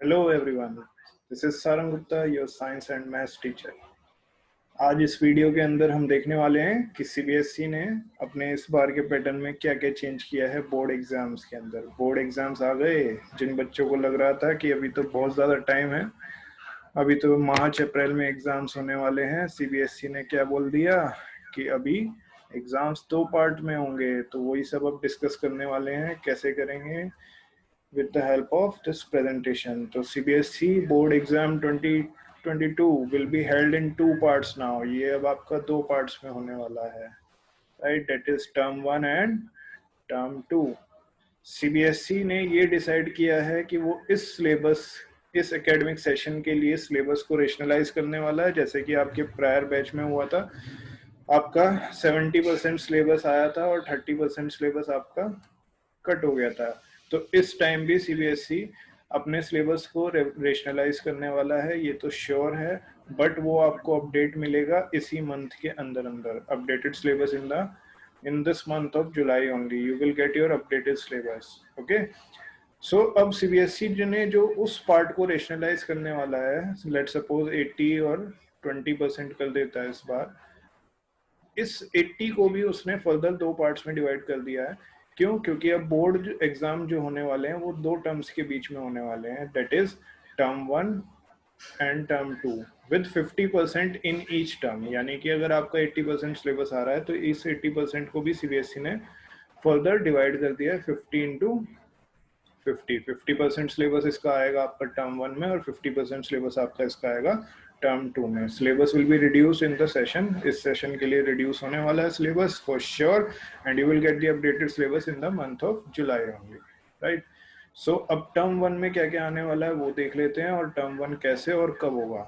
Hello everyone, this is Sarang Gupta, your science and maths teacher. आज इस video के अंदर हम देखने वाले हैं कि सीबीएसई ने अपने इस बार के पैटर्न में क्या क्या चेंज किया है। बोर्ड एग्जाम्स के अंदर बोर्ड एग्जाम्स आ गए। जिन बच्चों को लग रहा था कि अभी तो बहुत ज़्यादा टाइम है, अभी तो मार्च अप्रैल में एग्जाम्स होने वाले हैं, सीबीएसई ने क्या बोल दिया कि अभी एग्जाम्स 2 पार्ट में होंगे। तो वही सब अब डिस्कस करने वाले हैं, कैसे करेंगे with the help of this presentation. So CBSE board exam 2022 will be held in 2 parts now. ये अब आपका 2 parts में होने वाला है, right? That is term 1 and term 2. CBSE ने ये डिसाइड किया है कि वो इस एकेडमिक सेशन के लिए सिलेबस को रेशनलाइज करने वाला है। जैसे कि आपके प्रायर बैच में हुआ था, आपका 70% सिलेबस आया था और 30% सिलेबस आपका कट हो गया था। तो इस टाइम भी सीबीएसई अपने सिलेबस को रेशनलाइज करने वाला है, ये तो श्योर है। बट वो आपको अपडेट मिलेगा इसी मंथ के अंदर अंदर। Updated syllabus in this month of July only you will get your updated syllabus. Okay, so अब सीबीएसई ने जो उस पार्ट को रेशनलाइज करने वाला है, लेट सपोज 80 और 20% कर देता है इस बार। इस 80 को भी उसने फर्दर 2 पार्ट्स में डिवाइड कर दिया है। क्यों? क्योंकि अब बोर्ड एग्जाम जो होने वाले हैं वो 2 टर्म्स के बीच में होने वाले हैं, that is term 1 and term 2 with 50% in each term. यानी कि अगर आपका 80% सिलेबस आ रहा है तो इस 80% को भी सीबीएसई ने फर्दर डिवाइड कर दिया है 50 इंटू 50% सिलेबस इसका आएगा आपका टर्म 1 में और 50% सिलेबस आपका इसका आएगा टर्म 2 में। Syllabus will be reduce in the session. इस सेशन के लिए रिड्यूस होने वाला है syllabus for sure, and you will get the updated syllabus in the month of July only, right? So अब टर्म 1 में क्या क्या आने वाला है वो देख लेते हैं, और टर्म 1 कैसे और कब होगा।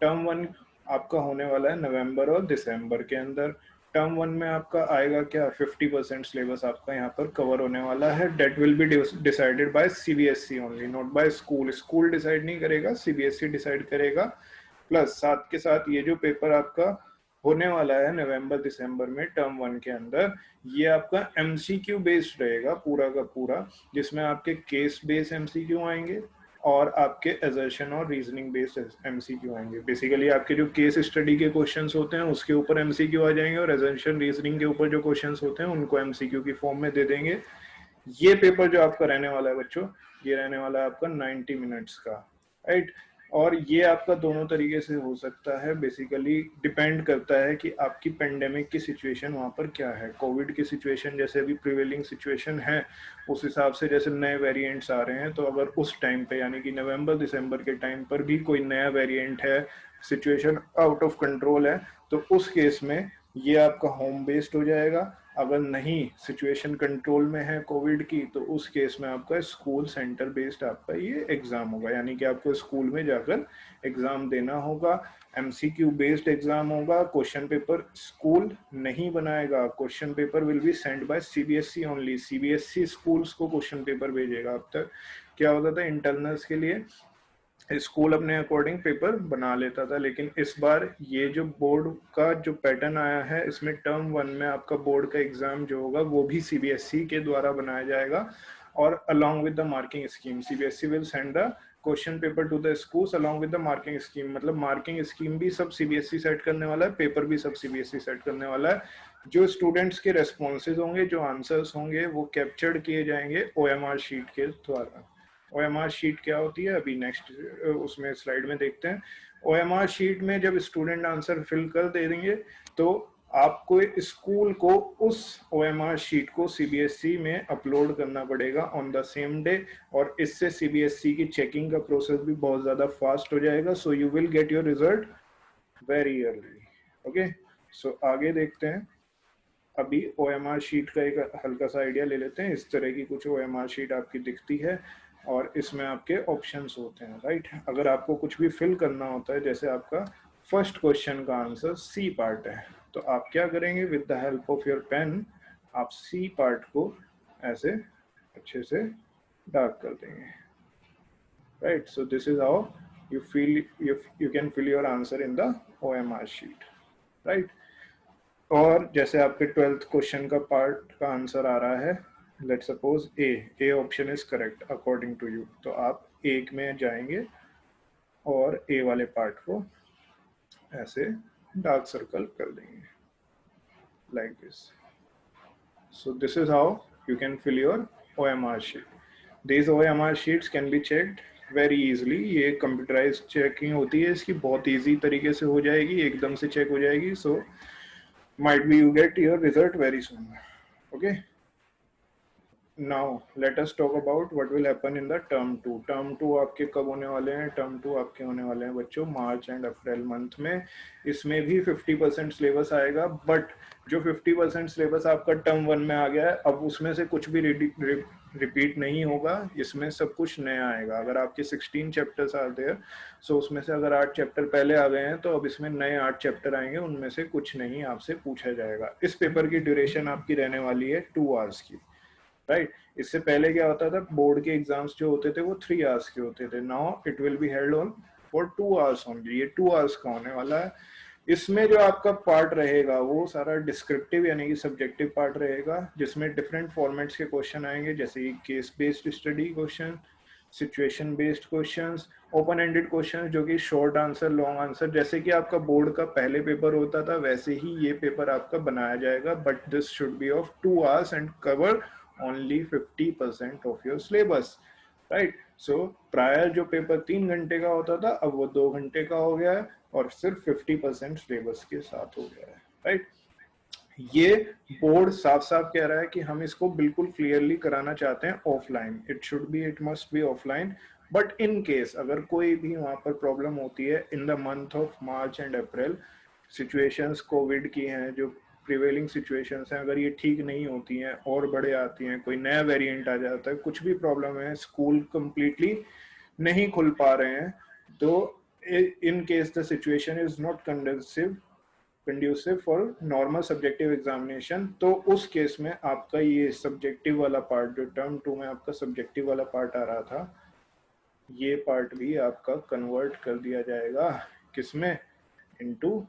टर्म 1 आपका होने वाला है नवंबर और दिसंबर के अंदर। टर्म 1 में आपका आएगा क्या, 50% सिलेबस आपका यहाँ पर कवर होने वाला है। Date will be decided by CBSE only, not by school. School decide नहीं करेगा, सीबीएसई डिसाइड करेगा। प्लस साथ के साथ ये जो पेपर आपका होने वाला है नवंबर दिसंबर में टर्म 1 के अंदर, ये आपका एमसीक्यू बेस्ड रहेगा पूरा का पूरा, जिसमें आपके केस बेस्ड एमसीक्यू आएंगे और आपके असर्शन और रीजनिंग बेस्ड एमसीक्यू आएंगे। बेसिकली आपके जो केस स्टडी के क्वेश्चंस होते हैं उसके ऊपर एमसीक्यू आ जाएंगे, और असर्शन रीजनिंग के ऊपर जो क्वेश्चंस होते हैं उनको एमसीक्यू की फॉर्म में दे देंगे। ये पेपर जो आपका रहने वाला है बच्चों, ये रहने वाला है आपका 90 मिनट्स का, राइट? और ये आपका दोनों तरीके से हो सकता है, बेसिकली डिपेंड करता है कि आपकी पेंडेमिक की सिचुएशन वहाँ पर क्या है। कोविड की सिचुएशन जैसे अभी प्रिवेलिंग सिचुएशन है, उस हिसाब से जैसे नए वेरिएंट्स आ रहे हैं, तो अगर उस टाइम पे यानी कि नवंबर दिसंबर के टाइम पर भी कोई नया वेरिएंट है, सिचुएशन आउट ऑफ कंट्रोल है, तो उस केस में ये आपका होम बेस्ड हो जाएगा। अगर नहीं, सिचुएशन कंट्रोल में है कोविड की, तो उस केस में आपका स्कूल सेंटर बेस्ड आपका ये एग्जाम होगा, यानी कि आपको स्कूल में जाकर एग्जाम देना होगा। एमसीक्यू बेस्ड एग्जाम होगा। क्वेश्चन पेपर स्कूल नहीं बनाएगा, question paper will be send by CBSE only. CBSE schools को क्वेश्चन पेपर भेजेगा। अब तक क्या होता था, इंटरनल्स के लिए स्कूल अपने अकॉर्डिंग पेपर बना लेता था, लेकिन इस बार ये जो बोर्ड का जो पैटर्न आया है, इसमें टर्म 1 में आपका बोर्ड का एग्जाम जो होगा वो भी सीबीएसई के द्वारा बनाया जाएगा, और along with the marking scheme CBSE will send the question paper two the schools along with the marking scheme. मतलब मार्किंग स्कीम भी सब सीबीएसई सेट करने वाला है, पेपर भी सब सीबीएसई सेट करने वाला है। जो स्टूडेंट्स के रेस्पॉन्सेज होंगे, जो आंसर्स होंगे, वो कैप्चर्ड किए जाएंगे ओएमआर शीट के द्वारा। ओएमआर शीट क्या होती है अभी नेक्स्ट उसमें स्लाइड में देखते हैं। ओएमआर शीट में जब स्टूडेंट आंसर फिल कर दे देंगे तो आपको स्कूल को उस ओएमआर शीट को सीबीएसई में अपलोड करना पड़ेगा ऑन द सेम डे, और इससे सीबीएसई की चेकिंग का प्रोसेस भी बहुत ज्यादा फास्ट हो जाएगा। So you will get your result very early. Okay, so आगे देखते हैं। अभी ओएमआर शीट का एक हल्का सा आइडिया ले लेते हैं। इस तरह की कुछ ओएमआर शीट आपकी दिखती है, और इसमें आपके ऑप्शंस होते हैं, राइट? अगर आपको कुछ भी फिल करना होता है, जैसे आपका फर्स्ट क्वेश्चन का आंसर सी पार्ट है, तो आप क्या करेंगे, with the help of your pen आप सी पार्ट को ऐसे अच्छे से डार्क कर देंगे, right? So this is how you can fill your answer in the OMR sheet, right? और जैसे आपके 12th क्वेश्चन का पार्ट का आंसर आ रहा है, let suppose A option is correct according to you, तो आप एक में जाएंगे और ए वाले पार्ट को ऐसे डार्क सर्कल कर देंगे like this. So this is how you can fill your OMR sheet. These OMR sheets can be checked very easily. ये कंप्यूटराइज चेकिंग होती है इसकी, बहुत इजी तरीके से हो जाएगी, एकदम से चेक हो जाएगी. So might be you get your result very soon. Okay. Now let us talk about what will happen in the term 2. Term 2 आपके कब होने वाले हैं? Term 2 आपके होने वाले हैं बच्चों मार्च एंड अप्रैल मंथ में. इसमें भी 50% सिलेबस आएगा, बट जो 50% सिलेबस आपका टर्म 1 में आ गया है, अब उसमें से कुछ भी रिपीट नहीं होगा. इसमें सब कुछ नया आएगा. अगर आपके 16 चैप्टर्स आते हैं, सो उसमें से अगर 8 चैप्टर पहले आ गए हैं, तो अब इसमें नए 8 चैप्टर आएंगे, उनमें से कुछ नहीं आपसे पूछा जाएगा. इस पेपर की ड्यूरेशन आपकी रहने वाली है 2 आवर्स की. राइट. इससे पहले क्या होता था, बोर्ड के एग्जाम्स जो होते थे वो 3 आवर्स के होते थे. Now it will be held on for 2 hours only. ये 2 आवर्स का होने वाला है. इसमें जो आपका पार्ट रहेगा वो सारा डिस्क्रिप्टिव यानी कि सब्जेक्टिव पार्ट रहेगा, जिसमें डिफरेंट फॉर्मेट्स के क्वेश्चन आएंगे, जैसे case based study question, situation based questions, open ended questions जो कि शॉर्ट आंसर लॉन्ग आंसर, जैसे कि आपका बोर्ड का पहले पेपर होता था वैसे ही ये पेपर आपका बनाया जाएगा. But this should be of 2 hours and cover only 50% of your syllabus. Right. So prior जो पेपर 3 घंटे का होता था, अब वो 2 घंटे का हो गया है और सिर्फ 50% सिलेबस के साथ हो गया है. राइट. ये बोर्ड साफ साफ कह रहा है कि हम इसको बिल्कुल क्लियरली कराना चाहते हैं offline. It must be offline. But in case अगर कोई भी वहां पर प्रॉब्लम होती है इन the month of March and April, situations Covid की हैं, जो प्रिवेलिंग सिचुएशंस हैं, अगर ये ठीक नहीं होती हैं और बड़े आती हैं, कोई नया वेरिएंट आ जाता है, कुछ भी प्रॉब्लम है, स्कूल कंप्लीटली नहीं खुल पा रहे हैं, तो in case the situation is not conducive for normal subjective examination, तो उस केस में आपका ये सब्जेक्टिव वाला पार्ट, जो टर्म 2 में आपका सब्जेक्टिव वाला पार्ट आ रहा था, ये पार्ट भी आपका कन्वर्ट कर दिया जाएगा किसमें? Into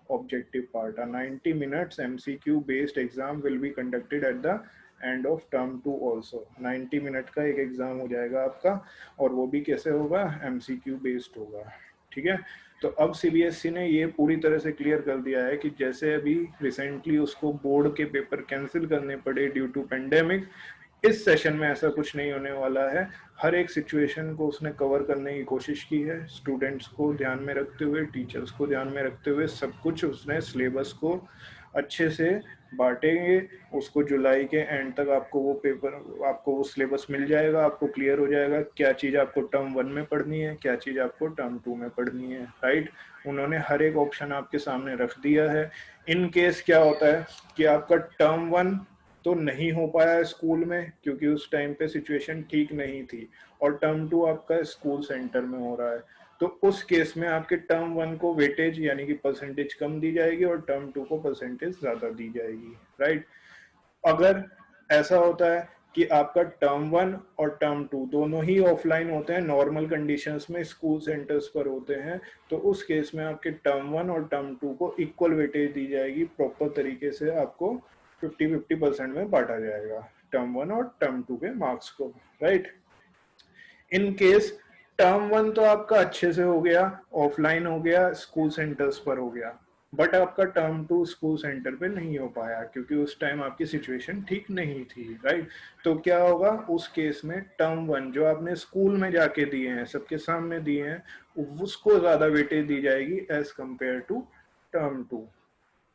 objective part. A 90 minutes MCQ based exam will be conducted at the end of term 2 also. 90 minute का एक एग्जाम हो जाएगा आपका, और वो भी कैसे होगा? MCQ बेस्ड होगा. ठीक है. तो अब CBSE ने ये पूरी तरह से क्लियर कर दिया है कि जैसे अभी रिसेंटली उसको बोर्ड के पेपर कैंसिल करने पड़े ड्यू टू पेंडेमिक, इस सेशन में ऐसा कुछ नहीं होने वाला है. हर एक सिचुएशन को उसने कवर करने की कोशिश की है, स्टूडेंट्स को ध्यान में रखते हुए, टीचर्स को ध्यान में रखते हुए, सब कुछ उसने सिलेबस को अच्छे से बांटेंगे. उसको जुलाई के एंड तक आपको वो सिलेबस मिल जाएगा. आपको क्लियर हो जाएगा क्या चीज़ आपको टर्म 1 में पढ़नी है, क्या चीज़ आपको टर्म 2 में पढ़नी है. राइट. उन्होंने हर एक ऑप्शन आपके सामने रख दिया है. इन केस क्या होता है कि आपका टर्म 1 तो नहीं हो पाया स्कूल में क्योंकि उस टाइम पे सिचुएशन ठीक नहीं थी, और टर्म 2 आपका स्कूल सेंटर में हो रहा है, तो उस केस में आपके टर्म 1 को वेटेज यानी कि परसेंटेज कम दी जाएगी और टर्म 2 को परसेंटेज ज्यादा दी जाएगी. राइट. अगर ऐसा होता है कि आपका टर्म 1 और टर्म 2 दोनों ही ऑफलाइन होते हैं, नॉर्मल कंडीशंस में स्कूल सेंटर्स पर होते हैं, तो उस केस में आपके टर्म 1 और टर्म 2 को इक्वल वेटेज दी जाएगी. प्रॉपर तरीके से आपको 50-50% में बांटा जाएगा टर्म 1 और टर्म 2 के मार्क्स को. राइट. इन केस टर्म 1 तो आपका अच्छे से हो गया, ऑफलाइन हो गया, स्कूल सेंटर्स पर हो गया, बट आपका टर्म 2 स्कूल सेंटर पे नहीं हो पाया क्योंकि उस टाइम आपकी सिचुएशन ठीक नहीं थी. राइट. तो क्या होगा उस केस में? टर्म 1 जो आपने स्कूल में जाके दिए हैं, सबके सामने दिए हैं, उसको ज्यादा वेटेज दी जाएगी एज कंपेयर टू टर्म 2.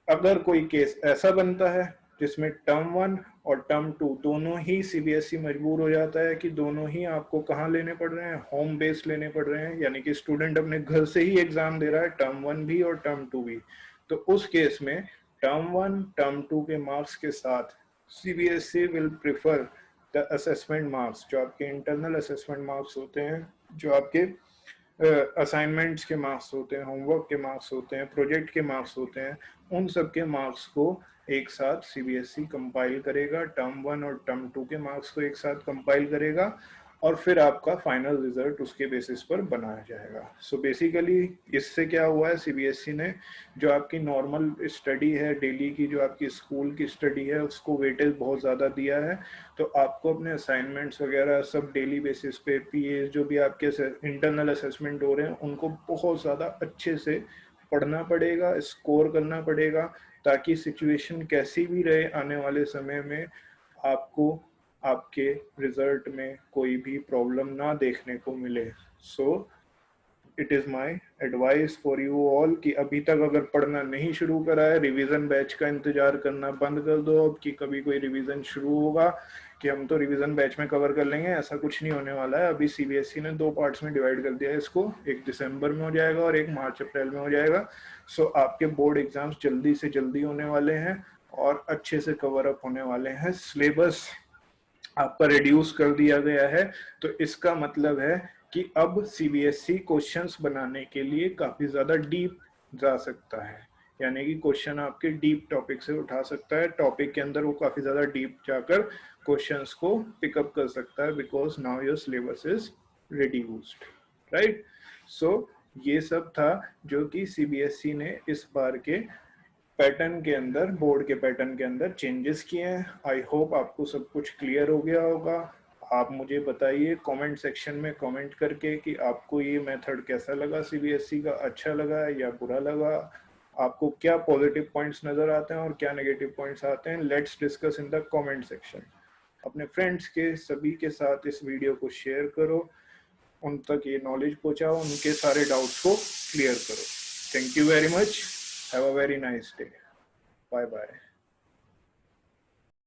अगर कोई केस ऐसा बनता है जिसमें टर्म 1 और टर्म 2 दोनों ही CBSE मजबूर हो जाता है कि दोनों ही आपको कहाँ लेने पड़ रहे हैं? होम बेस्ड लेने पड़ रहे हैं, यानी कि स्टूडेंट अपने घर से ही एग्जाम दे रहा है, टर्म 1 भी और टर्म 2 भी. तो उस केस में टर्म 1 टर्म 2 के मार्क्स के साथ CBSE will prefer the assessment marks, जो आपके इंटरनल असेसमेंट मार्क्स होते हैं, जो आपके असाइनमेंट्स के मार्क्स होते हैं, होमवर्क के मार्क्स होते हैं, प्रोजेक्ट के मार्क्स होते हैं, उन सब के मार्क्स को एक साथ CBSE कंपाइल करेगा. टर्म 1 और टर्म 2 के मार्क्स को एक साथ कंपाइल करेगा और फिर आपका फाइनल रिजल्ट उसके बेसिस पर बनाया जाएगा। सो बेसिकली इससे क्या हुआ है, सीबीएसई ने जो आपकी नॉर्मल स्टडी है, डेली की जो आपकी स्कूल की स्टडी है, उसको वेटेज बहुत ज़्यादा दिया है। तो आपको अपने असाइनमेंट्स वगैरह सब डेली बेसिस पे, पीए जो भी आपके इंटरनल असेसमेंट हो रहे हैं, उनको बहुत ज़्यादा अच्छे से पढ़ना पड़ेगा, स्कोर करना पड़ेगा, ताकि सिचुएशन कैसी भी रहे आने वाले समय में आपको आपके रिजल्ट में कोई भी प्रॉब्लम ना देखने को मिले। So it is my advice for you all कि अभी तक अगर पढ़ना नहीं शुरू करा है, रिवीजन बैच का इंतजार करना बंद कर दो अब, कि कभी कोई रिवीजन शुरू होगा कि हम तो रिवीजन बैच में कवर कर लेंगे, ऐसा कुछ नहीं होने वाला है। अभी सीबीएसई ने 2 पार्ट्स में डिवाइड कर दिया है इसको, एक दिसंबर में हो जाएगा और एक मार्च अप्रैल में हो जाएगा। सो आपके बोर्ड एग्जाम्स जल्दी से जल्दी होने वाले हैं और अच्छे से कवर अप होने वाले हैं। सिलेबस आपका रिड्यूस कर दिया गया है, तो इसका मतलब है कि अब सीबीएसई क्वेश्चंस बनाने के लिए काफी ज्यादा डीप जा सकता है, यानी कि क्वेश्चन आपके डीप टॉपिक से उठा सकता है, टॉपिक के अंदर वो काफी ज्यादा डीप जाकर क्वेश्चंस को पिकअप कर सकता है, because now your syllabus is reduced, right. So ये सब था जो कि सीबीएसई ने इस बार के पैटर्न के अंदर, बोर्ड के पैटर्न के अंदर चेंजेस किए हैं। आई होप आपको सब कुछ क्लियर हो गया होगा। आप मुझे बताइए कमेंट सेक्शन में कमेंट करके कि आपको ये मेथड कैसा लगा सीबीएसई का, अच्छा लगा या बुरा लगा, आपको क्या पॉजिटिव पॉइंट्स नजर आते हैं और क्या नेगेटिव पॉइंट्स आते हैं। Let's discuss in the comment section. अपने फ्रेंड्स के सभी के साथ इस वीडियो को शेयर करो, उन तक ये नॉलेज पहुंचाओ, उनके सारे डाउट्स को क्लियर करो। Thank you very much, have a very nice day, bye bye.